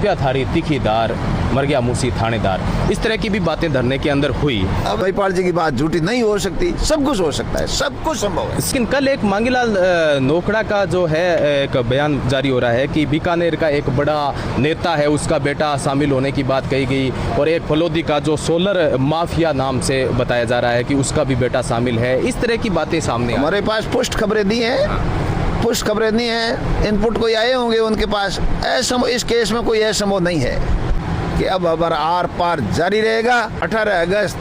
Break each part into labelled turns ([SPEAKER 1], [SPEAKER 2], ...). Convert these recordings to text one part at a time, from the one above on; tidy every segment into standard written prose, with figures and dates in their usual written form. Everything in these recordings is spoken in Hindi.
[SPEAKER 1] रुपयाधारी तीखीदार मर गया मूसी थानेदार, इस तरह की भी बातें धरने के अंदर हुई।
[SPEAKER 2] अब महिपाल जी की बात झूठी नहीं हो सकती, सब कुछ हो सकता है, सब कुछ संभव है।
[SPEAKER 1] लेकिन कल एक मांगीलाल नोखड़ा का जो है एक बयान जारी हो रहा है कि बीकानेर का एक बड़ा नेता है, उसका बेटा शामिल होने की बात कही गई, और एक फलोदी का जो सोलर माफिया नाम से बताया जा रहा है कि उसका भी बेटा शामिल है। इस तरह की बातें सामने
[SPEAKER 2] हमारे पास पुष्ट खबरें दी हैं, पुष्ट खबरें नहीं है, इनपुट कोई आए होंगे उनके पास। ऐसा इस केस में कोई ऐसा संभव नहीं है कि अब आर पार जारी रहेगा। 18 अगस्त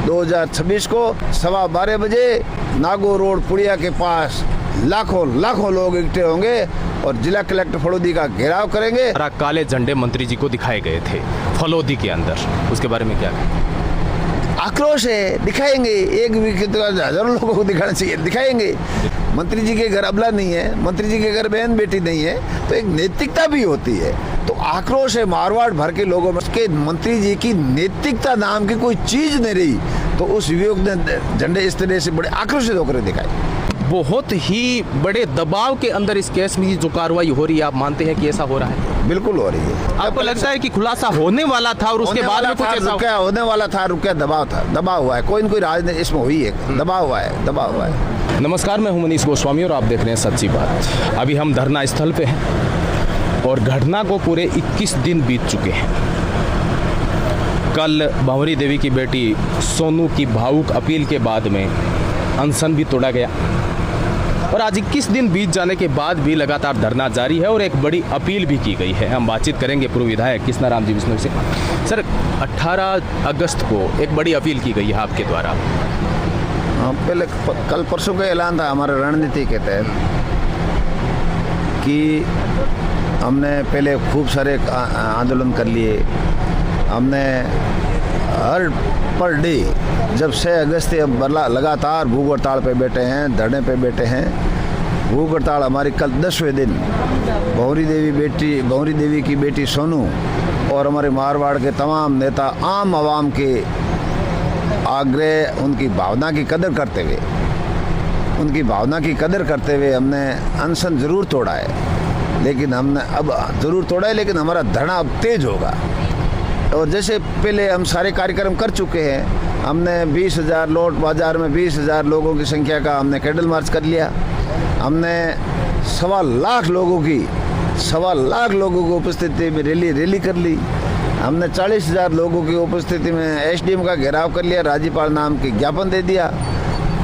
[SPEAKER 2] 2026 को 12:15 बजे नागो रोड पुड़िया के पास लाखों लोग इकट्ठे होंगे और जिला कलेक्टर फलोदी का घेराव करेंगे।
[SPEAKER 1] काले झंडे मंत्री जी को दिखाए गए थे फलोदी के अंदर, उसके बारे में क्या कहें?
[SPEAKER 2] आक्रोश है, दिखाएंगे, एक भी तो हजारों लोगों को दिखाना चाहिए, दिखाएंगे। मंत्री जी के घर अबला नहीं है, मंत्री जी के घर बहन बेटी नहीं है, तो एक नैतिकता भी होती है। तो आक्रोश है मारवाड़ भर के लोगों में कि मंत्री जी की नैतिकता नाम की कोई चीज नहीं रही, तो उस युवक ने झंडे इस तरह से बड़े आक्रोशित होकर दिखाए।
[SPEAKER 1] बहुत ही बड़े दबाव के अंदर इस केस में जो कार्रवाई हो रही है, आप मानते हैं कि ऐसा हो रहा है?
[SPEAKER 2] बिल्कुल हो रही है।
[SPEAKER 1] आपको लगता है कि खुलासा होने वाला था और उसके बाद में कुछ ऐसा
[SPEAKER 2] होने वाला था, रुका दबाव था, दबाव हुआ है, कोई न कोई राजनीति इसमें हुई है, दबाव हुआ है।
[SPEAKER 1] नमस्कार, मैं हूं मनीष गोस्वामी और आप देख रहे हैं सच्ची बात। अभी हम धरना स्थल पे हैं और घटना को पूरे 21 दिन बीत चुके हैं। कल भंवरी देवी की बेटी सोनू की भावुक अपील के बाद में अनशन भी तोड़ा गया और आज 21 दिन बीत जाने के बाद भी लगातार धरना जारी है और एक बड़ी अपील भी की गई है। हम बातचीत करेंगे पूर्व विधायक कृष्णाराम जी बिश्नोई से। सर, 18 अगस्त को एक बड़ी अपील की गई है आपके द्वारा।
[SPEAKER 2] पहले कल परसों का ऐलान था हमारे रणनीति के तहत कि हमने पहले खूब सारे आंदोलन कर लिए। हमने हर पर डे जब 6 अगस्त से अब लगातार भूख हड़ताल पे बैठे हैं, धरने पे बैठे हैं। भूख हड़ताल हमारी कल 10वें दिन भंवरी देवी की बेटी सोनू और हमारे मारवाड़ के तमाम नेता आम आवाम के आग्रह, उनकी भावना की कदर करते हुए हमने अनशन जरूर तोड़ा है, लेकिन हमारा धरना अब तेज होगा। और जैसे पहले हम सारे कार्यक्रम कर चुके हैं, हमने 20,000 लोट बाजार में 20,000 लोगों की संख्या का हमने कैंडल मार्च कर लिया। हमने 1.25 लाख लोगों की उपस्थिति में रैली कर ली। हमने 40,000 लोगों की उपस्थिति में एसडीएम का घेराव कर लिया, राज्यपाल नाम के ज्ञापन दे दिया।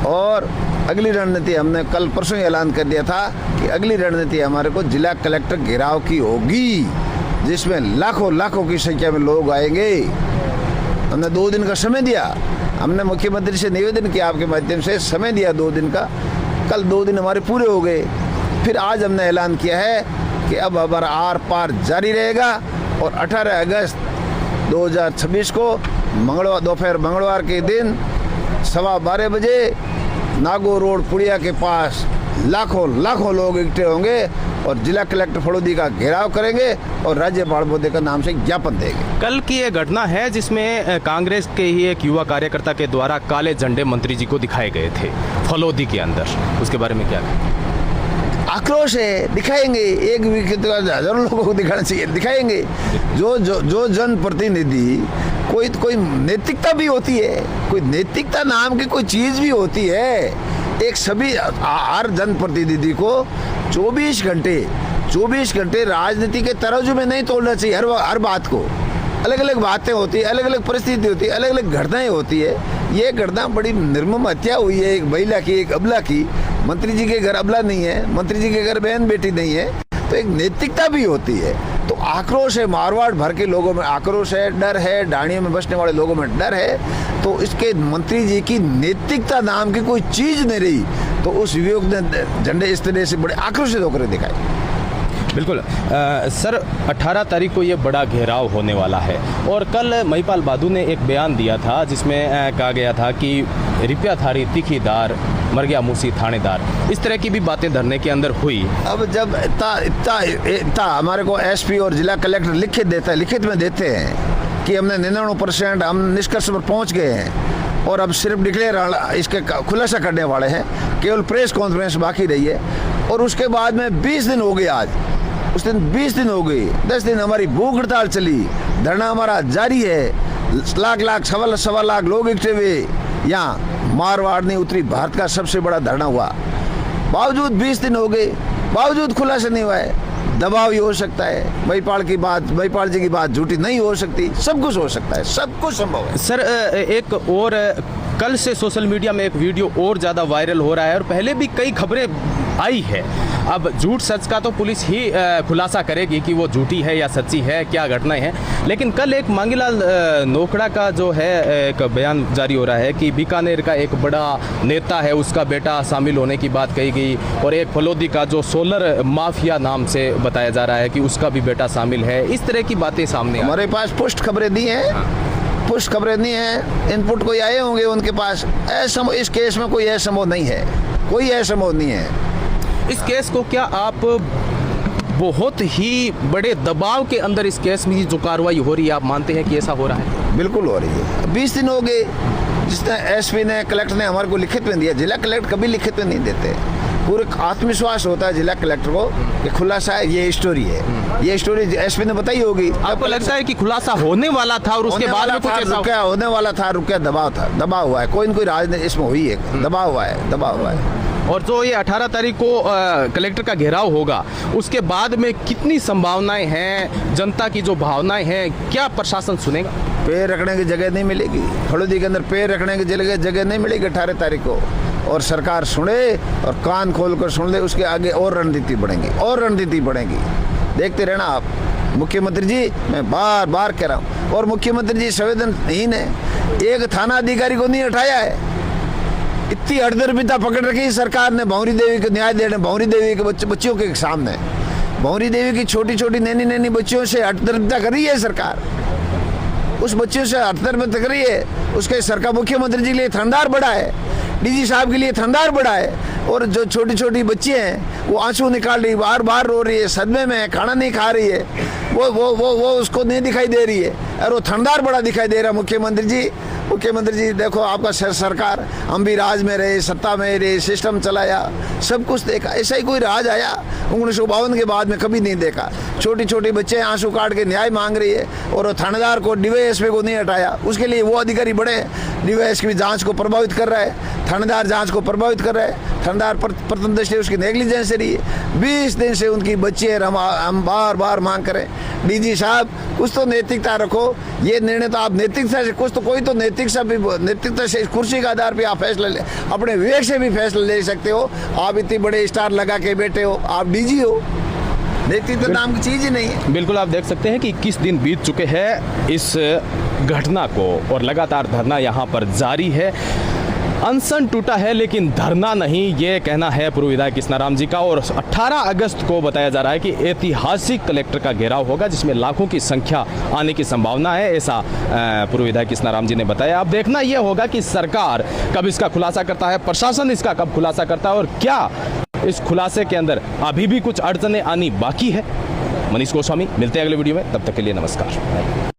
[SPEAKER 2] और अगली रणनीति हमने कल परसों ही ऐलान कर दिया था कि अगली रणनीति हमारे को जिला कलेक्टर घेराव की होगी, जिसमें लाखों की संख्या में लोग आएंगे। हमने 2 दिन का समय दिया, हमने मुख्यमंत्री से निवेदन किया, आपके माध्यम से समय दिया 2 दिन का। कल 2 दिन हमारे पूरे हो गए। फिर आज हमने ऐलान किया है कि अब हमारा आर पार जारी रहेगा और 18 अगस्त 2026 को दोपहर मंगलवार के दिन 12:15 बजे नागो रोड पुड़िया के पास लाखों लोग इकट्ठे होंगे और जिला कलेक्टर फलोदी का घेराव करेंगे और राज्यपाल महोदय का नाम से ज्ञापन देंगे।
[SPEAKER 1] कल की ये घटना है जिसमें कांग्रेस के ही एक युवा कार्यकर्ता के द्वारा काले झंडे मंत्री जी को दिखाए गए थे फलोदी के अंदर, उसके बारे में क्या कहें?
[SPEAKER 2] आक्रोश है, दिखाएंगे, एक भी तो हजारों लोगों को दिखाना चाहिए, दिखाएंगे। जो जनप्रतिनिधि कोई नैतिकता भी होती है, कोई नैतिकता नाम की कोई चीज भी होती है। एक सभी हर जनप्रतिनिधि को 24 घंटे राजनीति के तराजू में नहीं तोड़ना चाहिए। हर बात को अलग अलग बातें होती है, अलग अलग परिस्थिति होती है, अलग अलग घटनाएं होती है। ये घटना बड़ी निर्मम हत्या हुई है, एक महिला की, एक अबला की। मंत्री जी के घर अबला नहीं है, मंत्री जी के घर बहन बेटी नहीं है, तो एक नैतिकता भी होती है। तो आक्रोश है, मारवाड़ भर के लोगों में आक्रोश है, डर है, डाणियों में बसने वाले लोगों में डर है। तो इसके मंत्री जी की नैतिकता नाम की कोई चीज नहीं रही, तो उस युवक ने झंडे इस तरह से बड़े आक्रोशित होकर दिखाए।
[SPEAKER 1] बिल्कुल सर, 18 तारीख को ये बड़ा घेराव होने वाला है और कल महिपाल बादू ने एक बयान दिया था जिसमें कहा गया था कि रुपयाधारी तीखीदार मर गया मूसी थानेदार, इस तरह की भी बातें धरने के अंदर हुई।
[SPEAKER 2] अब जब इतना हमारे को एसपी और जिला कलेक्टर लिखित में देते हैं कि हमने 99% हम निष्कर्ष पर पहुंच गए हैं और अब सिर्फ डिक्लेयर इसके खुलासा करने वाले हैं, केवल प्रेस कॉन्फ्रेंस बाकी रही है। और उसके बाद में 20 दिन हो गए आज उस दिन 20 दिन हो गए, 10 दिन हमारी भूख हड़ताल चली, धरना हमारा जारी है। लाख सवा लाख लोग इकट्ठे हुए, यहाँ मारवाड़ नहीं उतरी, भारत का सबसे बड़ा धरना हुआ। बावजूद 20 दिन हो गए, बावजूद खुलासा नहीं हुआ है। दबाव ही हो सकता है, महिपाल जी की बात झूठी नहीं हो सकती, सब कुछ हो सकता है, सब कुछ संभव है।
[SPEAKER 1] सर एक और कल से सोशल मीडिया में एक वीडियो और ज़्यादा वायरल हो रहा है और पहले भी कई खबरें आई है। अब झूठ सच का तो पुलिस ही खुलासा करेगी कि वो झूठी है या सच्ची है, क्या घटनाएं हैं। लेकिन कल एक मांगीलाल नोखड़ा का जो है एक बयान जारी हो रहा है कि बीकानेर का एक बड़ा नेता है, उसका बेटा शामिल होने की बात कही गई, और एक फलोदी का जो सोलर माफिया नाम से बताया जा रहा है कि उसका भी बेटा शामिल है। इस तरह की बातें सामने
[SPEAKER 2] हमारे पास पुष्ट खबरें दी हैं, पुष्ट खबरें दी हैं, इनपुट कोई आए होंगे उनके पास। इस केस में कोई असंभव नहीं है, कोई असंभव नहीं है।
[SPEAKER 1] इस केस को क्या आप बहुत ही बड़े दबाव के अंदर इस केस में जो कार्रवाई हो रही है, आप मानते हैं कि ऐसा हो रहा है?
[SPEAKER 2] बिल्कुल हो रही है। 20 दिन हो गए, जिसने एसपी ने, कलेक्टर ने हमारे को लिखित में दिया। जिला कलेक्टर कभी लिखित में नहीं देते। पूरे आत्मविश्वास होता है जिला कलेक्टर को कि खुलासा है, ये स्टोरी है, ये स्टोरी एसपी ने बताई होगी।
[SPEAKER 1] आपको लगता है कि खुलासा होने वाला था और उसके बाद में कुछ ऐसा
[SPEAKER 2] रुका होने वाला था, रुका दबाव था, दबाव हुआ है, कोई न कोई राजनीति इसमें हुई है, दबाव हुआ है, दबाव हुआ है।
[SPEAKER 1] और जो ये 18 तारीख को कलेक्टर का घेराव होगा, उसके बाद में कितनी संभावनाएं हैं, जनता की जो भावनाएं हैं, क्या प्रशासन सुनेगा?
[SPEAKER 2] पैर रखने की जगह नहीं मिलेगी, फलोदी के अंदर पैर रखने की जगह नहीं मिलेगी 18 तारीख को। और सरकार सुने और कान खोल कर सुन ले, उसके आगे और रणनीति बढ़ेंगी, और रणनीति बढ़ेगी। देखते रहना आप। मुख्यमंत्री जी, मैं बार बार कह रहा हूँ, और मुख्यमंत्री जी संवेदनहीन है, एक थाना अधिकारी को नहीं हटाया है। इतनी अड़दरबिता पकड़ रखी सरकार ने भंवरी देवी को न्याय देने, भंवरी देवी के बच्चियों के सामने, भंवरी देवी की छोटी छोटी नैनी बच्चियों से अड़दरबिता कर रही है सरकार। उस बच्चियों से अड़दरबिता कर रही है। उसके सरकार मुख्यमंत्री जी के लिए थानेदार बड़ा है, डीजी साहब के लिए थानेदार बड़ा है, और जो छोटी छोटी बच्ची हैं वो आंसू निकाल रही, बार बार रो रही है, सदमे में है, खाना नहीं खा रही है, वो उसको नहीं दिखाई दे रही है, और वो थानेदार बड़ा दिखाई दे रहा है। मुख्यमंत्री जी देखो, आपका सरकार, हम भी राज में रहे, सत्ता में रहे, सिस्टम चलाया, सब कुछ देखा। ऐसा ही कोई राज आया 1952 के बाद में कभी नहीं देखा। छोटी छोटी बच्चे आंसू काट के न्याय मांग रही है, और थानेदार को, डीवाईएसपी को नहीं हटाया। उसके लिए वो अधिकारी बड़े, डीवाईएसपी जांच को प्रभावित कर रहा है, थानेदार जांच को प्रभावित कर रहा है, थानेदार प्रथम दृष्टि उसकी नेग्लिजेंस रही है। 20 दिन से उनकी बच्ची है, हम बार बार मांग करें, डीजी साहब कुछ तो नैतिकता रखो। ये निर्णय तो आप नैतिकता से, कुछ तो कोई तो नैतिकता से, कुर्सी के आधार पे आप फैसला ले, अपने विवेक से भी फैसला ले सकते हो। आप इतनी बड़े स्टार लगा के बैठे हो, आप डीजी हो, नैतिकता नाम की चीज ही नहीं है।
[SPEAKER 1] बिल्कुल, आप देख सकते हैं कि 21 दिन बीत चुके हैं इस घटना को, और लगातार धरना यहाँ पर जारी है। अनशन टूटा है लेकिन धरना नहीं, ये कहना है पूर्व विधायक कृष्णाराम जी का। और 18 अगस्त को बताया जा रहा है कि ऐतिहासिक कलेक्टर का घेराव होगा, जिसमें लाखों की संख्या आने की संभावना है, ऐसा पूर्व विधायक कृष्णाराम जी ने बताया। अब देखना यह होगा कि सरकार कब इसका खुलासा करता है, प्रशासन इसका कब खुलासा करता है, और क्या इस खुलासे के अंदर अभी भी कुछ अड़चनें आनी बाकी है। मनीष गोस्वामी, मिलते हैं अगले वीडियो में, तब तक के लिए नमस्कार।